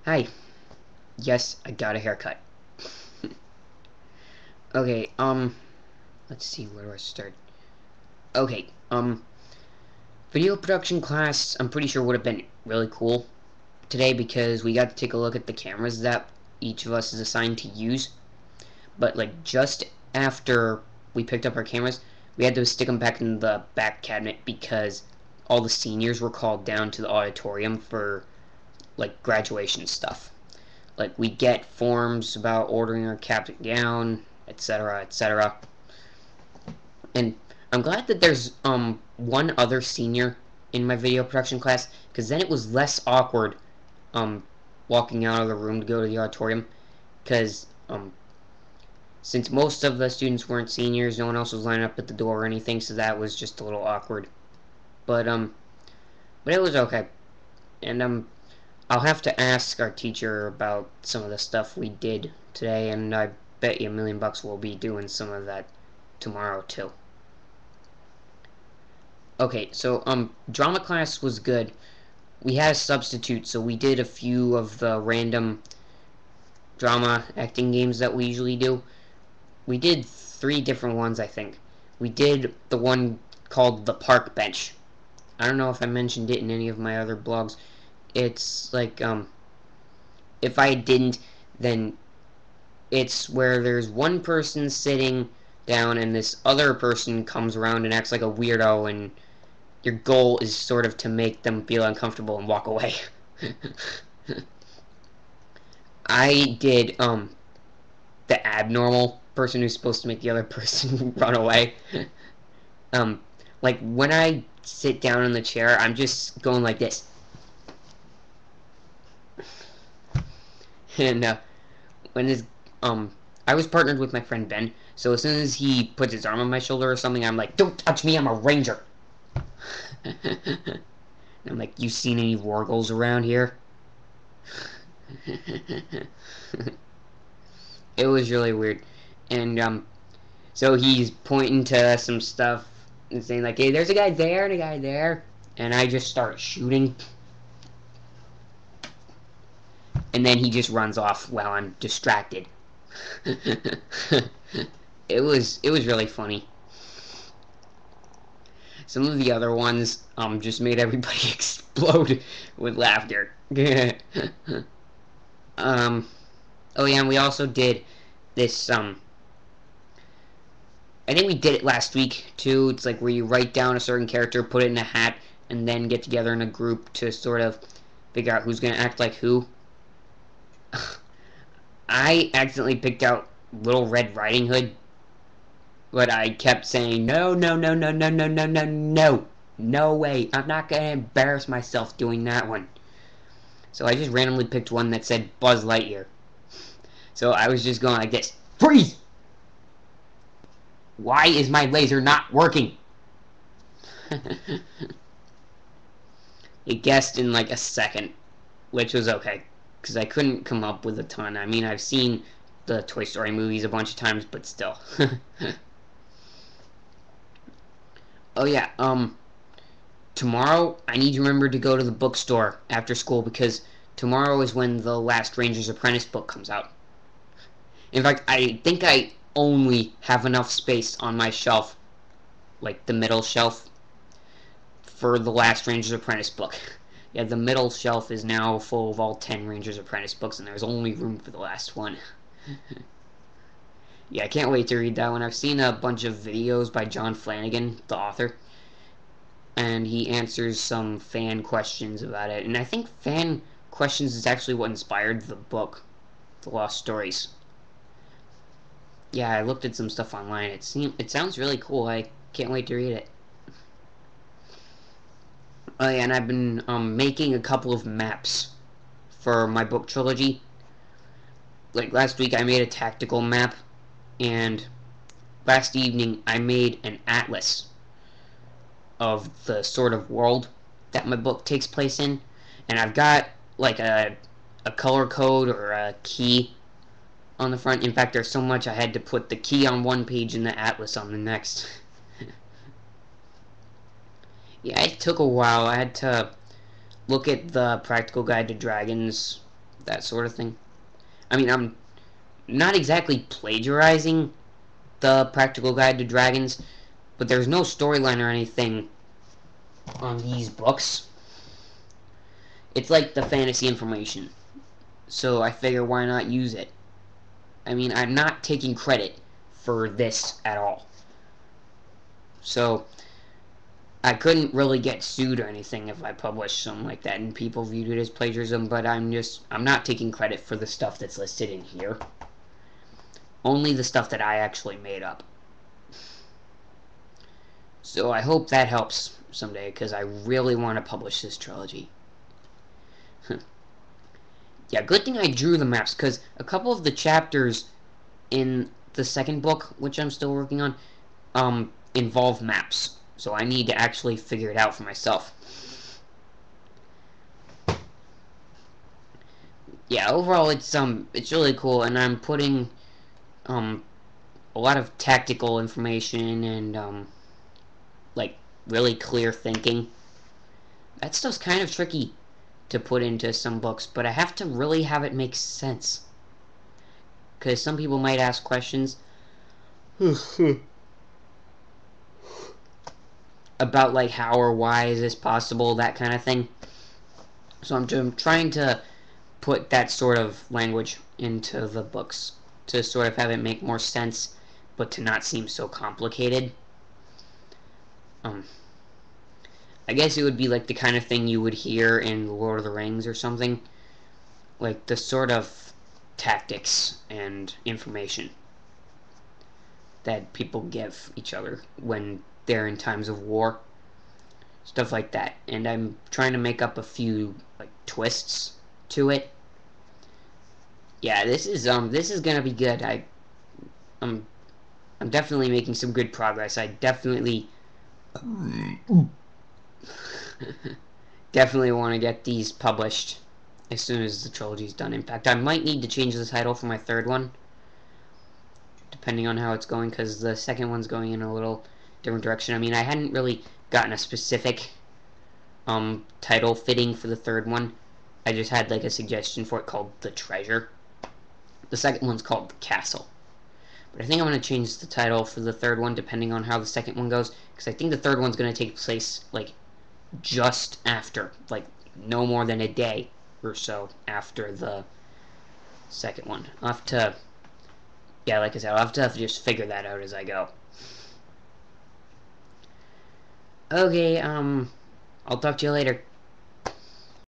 Hi. Yes, I got a haircut. Okay, let's see, where do I start? Okay, video production class, I'm pretty sure would have been really cool today because we got to take a look at the cameras that each of us is assigned to use. But, like, just after we picked up our cameras, we had to stick them back in the back cabinet because all the seniors were called down to the auditorium for, like, graduation stuff. Like, we get forms about ordering our cap and gown, etc., etc. And I'm glad that there's one other senior in my video production class, because then it was less awkward um walking out of the room to go to the auditorium, because since most of the students weren't seniors, no one else was lining up at the door or anything, so that was just a little awkward. But but it was okay. And I'll have to ask our teacher about some of the stuff we did today, and I bet you $1,000,000 we'll be doing some of that tomorrow too. Okay, so drama class was good. We had a substitute, so we did a few of the random drama acting games that we usually do. We did 3 different ones, I think. We did the one called the park bench. I don't know if I mentioned it in any of my other blogs. It's like if I didn't, then it's where there's one person sitting down and this other person comes around and acts like a weirdo, and your goal is sort of to make them feel uncomfortable and walk away. I did the abnormal person who's supposed to make the other person run away. um like when I sit down in the chair, I'm just going like this. And when this I was partnered with my friend Ben, so as soon as he puts his arm on my shoulder or something, I'm like, "Don't touch me, I'm a ranger." And I'm like, "You seen any wargles around here?" It was really weird. And so he's pointing to some stuff and saying like, "Hey, there's a guy there and a guy there," and I just start shooting, and then he just runs off while I'm distracted. It was really funny. Some of the other ones just made everybody explode with laughter. um oh yeah, and we also did this I think we did it last week too. It's like where you write down a certain character, put it in a hat, and then get together in a group to sort of figure out who's gonna act like who. I accidentally picked out Little Red Riding Hood, but I kept saying no, no, no, no, no, no, no, no, no, no way. I'm not gonna embarrass myself doing that one. So I just randomly picked one that said Buzz Lightyear. So I was just going like this: freeze! Why is my laser not working? It guessed in like a second, which was okay, because I couldn't come up with a ton. I mean, I've seen the Toy Story movies a bunch of times, but still. Oh yeah, tomorrow I need to remember to go to the bookstore after school because tomorrow is when the last Ranger's Apprentice book comes out. In fact, I think I only have enough space on my shelf, like the middle shelf, for the last Ranger's Apprentice book. Yeah, the middle shelf is now full of all 10 Ranger's Apprentice books, and there's only room for the last one. Yeah, I can't wait to read that one. I've seen a bunch of videos by John Flanagan, the author, and he answers some fan questions about it. And I think fan questions is actually what inspired the book, The Lost Stories. Yeah, I looked at some stuff online. It sounds really cool. I can't wait to read it. Oh yeah, and I've been making a couple of maps for my book trilogy. Like last week I made a tactical map, and last evening I made an atlas of the sort of world that my book takes place in. And I've got like a color code or a key on the front. In fact, there's so much I had to put the key on one page and the atlas on the next. Yeah, it took a while. I had to look at the Practical Guide to Dragons, that sort of thing. I mean, I'm not exactly plagiarizing the Practical Guide to Dragons, but there's no storyline or anything on these books. It's like the fantasy information, so I figure why not use it. I mean, I'm not taking credit for this at all. So, I couldn't really get sued or anything if I published something like that and people viewed it as plagiarism, but I'm not taking credit for the stuff that's listed in here. Only the stuff that I actually made up. So I hope that helps someday, because I really want to publish this trilogy. Yeah, good thing I drew the maps, because a couple of the chapters in the second book, which I'm still working on, involve maps. So I need to actually figure it out for myself. Yeah, overall it's really cool, and I'm putting a lot of tactical information and like really clear thinking. That stuff's kind of tricky to put into some books, but I have to really have it make sense. Because some people might ask questions about like how or why is this possible, that kind of thing. So I'm trying to put that sort of language into the books to sort of have it make more sense, but to not seem so complicated. I guess it would be like the kind of thing you would hear in Lord of the Rings or something. Like the sort of tactics and information that people give each other when they're in times of war. Stuff like that. And I'm trying to make up a few like twists to it. Yeah, this is gonna be good. I'm I'm definitely making some good progress. I definitely definitely want to get these published as soon as the trilogy's done. In fact, I might need to change the title for my third one, depending on how it's going, because the second one's going in a little different direction. I mean, I hadn't really gotten a specific title fitting for the third one. I just had like a suggestion for it called The Treasure. The second one's called The Castle. But I think I'm going to change the title for the third one depending on how the second one goes, because I think the third one's going to take place like just after, like no more than a day or so after the second one. I'll have to, yeah, like I said, I'll have to just figure that out as I go. Okay, I'll talk to you later.